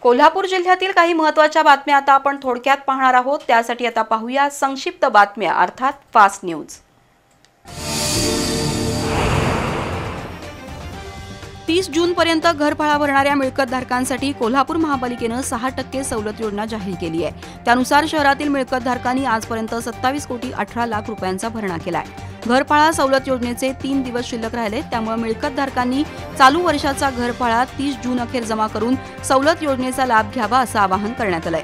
कोल्हापूर जिल्ह्यातील काही महत्त्वाच्या बातम्या आता आपण थोडक्यात पाहणार आहोत। त्यासाठी आता पाहूया संक्षिप्त बातम्या अर्थात फास्ट न्यूज। 30 जून पर्यंत घरफाळा भरणाऱ्या मिळकतधारकांसाठी कोल्हापूर महापालिकेने 6% सवलत योजना जाहीर केली आहे। त्यानुसार शहरातील मिळकतधारकांनी आजपर्यंत 27,18,00,000 रुपयांचा भरणा केलाय। घरफाळा सवलत योजनेचे 3 दिवस शिल्लक राहिले, त्यामुळे मिळकतधारकांनी चालू वर्षाचा घरफाळा 30 जून अखेर जमा करून सवलत योजनेचा लाभ घ्यावा असं आवाहन करण्यात आलंय।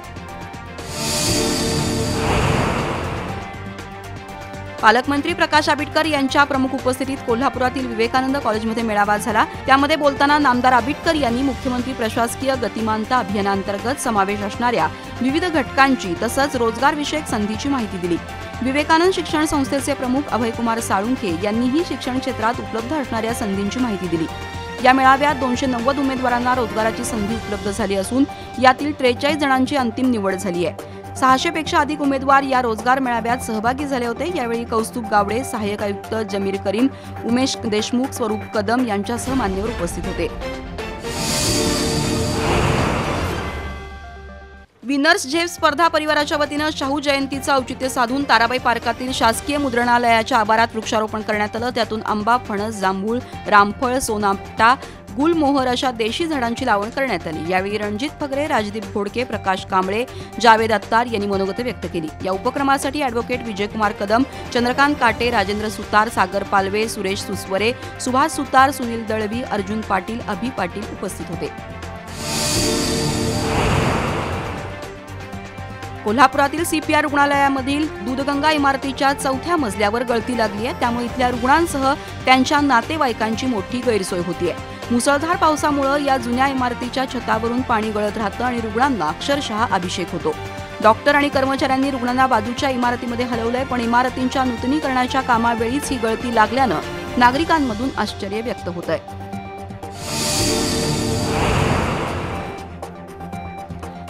पालकमंत्री प्रकाश आबिटकर यांच्या प्रमुख उपस्थितीत कोल्हापुरातील विवेकानंद कॉलेजमध्ये मेळावा झाला। त्यामध्ये बोलताना नामदार आबिटकर यांनी मुख्यमंत्री प्रशासकीय गतिमानता अभियानांतर्गत समावेश असणाऱ्या विविध घटकांची तसंच रोजगारविषयक संधीची माहिती दिली। विवेकानंद शिक्षण संस्थेचे प्रमुख अभयकुमार साळुंखे यांनीही शिक्षण क्षेत्रात उपलब्ध असणाऱ्या संधींची माहिती दिली। या मेळाव्यात 290 उमेदवारांना रोजगाराची संधी उपलब्ध झाली असून यातील 43 जणांची अंतिम निवड झाली आहे। 600 पेक्षा अधिक उमेदवार या रोजगार मेळाव्यात सहभागी झाले होते। यावेळी कौस्तुभ गावडे, सहाय्यक आयुक्त जमीर करीम, उमेश देशमुख, स्वरूप कदम यांच्यासह मान्यवर उपस्थित होते। विनर्स झेप स्पर्धा परिवाराच्या वतीनं शाहू जयंतीचं औचित्य साधून ताराबाई पार्कातील शासकीय मुद्रणालयाच्या आवारात वृक्षारोपण करण्यात आलं। त्यातून आंबा, फणस, जांभूळ, रामफळ, सोनापटा, गुलमोहर अशा देशी झाडांची लावण करण्यात आली। यावेळी रणजित फगरे, राजदीप घोडके, प्रकाश कांबळे, जावेद अत्तार यांनी मनोगत व्यक्त केली। या उपक्रमासाठी ॲडव्होकेट विजयकुमार कदम, चंद्रकांत काटे, राजेंद्र सुतार, सागर पालवे, सुरेश सुसवरे, सुभाष सुतार, सुनील दळवी, अर्जुन पाटील, अभि पाटील उपस्थित होते। कोल्हापुरातील सीपीआर रुग्णालयामधील दूधगंगा इमारतीच्या 4थ्या मजल्यावर गळती लागली आहे। त्यामुळे इथल्या रुग्णांसह त्यांच्या नातेवाईकांची मोठी गैरसोय होतीये। मुसळधार पावसामुळे या जुन्या इमारतीच्या छतावरून पाणी गळत राहतं आणि रुग्णांना अक्षरशः अभिषेक होतो। डॉक्टर आणि कर्मचाऱ्यांनी रुग्णांना बाजूच्या इमारतीमध्ये हलवलंय, पण इमारतींच्या नूतनीकरणाच्या कामावेळीच ही गळती लागल्यानं नागरिकांमधून आश्चर्य व्यक्त होतंय।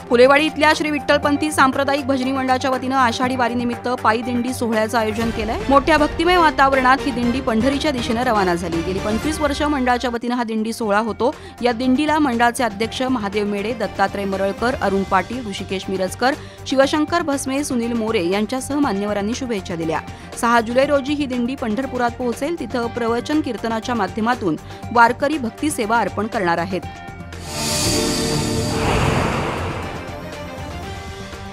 फुलेवाडी इथल्या श्री विठ्ठलपंथी सांप्रदायिक भजनी मंडळाच्या वतीनं आषाढी वारीनिमित्त पायी दिंडी सोहळ्याचं आयोजन केलंय। मोठ्या भक्तिमय वातावरणात ही दिंडी पंढरीच्या दिशेनं रवाना झाली। गेली 25 वर्ष मंडळाच्या वतीनं हा दिंडी सोहळा होतो। या दिंडीला मंडळाचे अध्यक्ष महादेव मेडे, दत्तात्रय मरळकर, अरुण पाटील, ऋषिकेश मिरजकर, शिवशंकर भस्मे, सुनील मोरे यांच्यासह मान्यवरांनी शुभेच्छा दिल्या। 6 जुलै रोजी ही दिंडी पंढरपुरात पोहोचेल। तिथं प्रवचन कीर्तनाच्या माध्यमातून वारकरी भक्ती सेवा अर्पण करणार आहेत।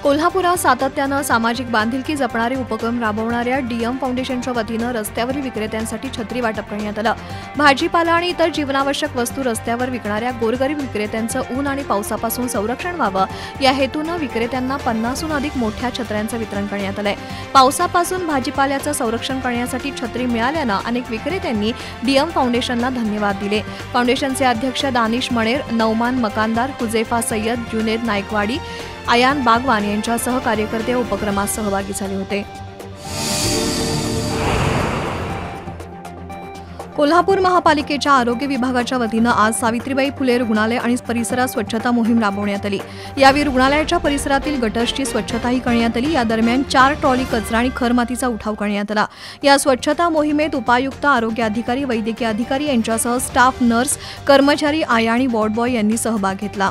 कोल्हापुरात सातत्यानं सामाजिक बांधिलकी जपणारे उपक्रम राबवणाऱ्या डीएम फाउंडेशनच्या वतीनं रस्त्यावरील विक्रेत्यांसाठी छत्री वाटप करण्यात आलं। भाजीपाला आणि इतर जीवनावश्यक वस्तू रस्त्यावर विकणाऱ्या गोरगरीब विक्रेत्यांचं ऊन आणि पावसापासून संरक्षण व्हावं या हेतूनं विक्रेत्यांना 50हून अधिक मोठ्या छत्र्यांचं वितरण करण्यात आलंय। पावसापासून भाजीपाल्याचं संरक्षण करण्यासाठी छत्री मिळाल्यानं अनेक विक्रेत्यांनी डीएम फाउंडेशनला धन्यवाद दिले। फाउंडेशनचे अध्यक्ष दानिश मणेर, नौमान मकानदार, हुजेफा सय्यद, जुनेद नायकवाडी, आयान बागवान यांच्यासह कार्यकर्ते उपक्रमात सहभागी झाले होते। कोल्हापूर महापालिकेच्या आरोग्य विभागाच्या वतीनं आज सावित्रीबाई फुले रुग्णालय आणि परिसरात स्वच्छता मोहीम राबवण्यात आली। यावेळी रुग्णालयाच्या परिसरातील गटर्सची स्वच्छताही करण्यात आली। या दरम्यान 4 ट्रॉली कचरा आणि खरमातीचा उठाव करण्यात आला। या स्वच्छता मोहिमेत उपायुक्त, आरोग्य अधिकारी, वैद्यकीय अधिकारी यांच्यासह स्टाफ, नर्स, कर्मचारी, आया आणि वॉर्ड बॉय यांनी सहभाग घेतला।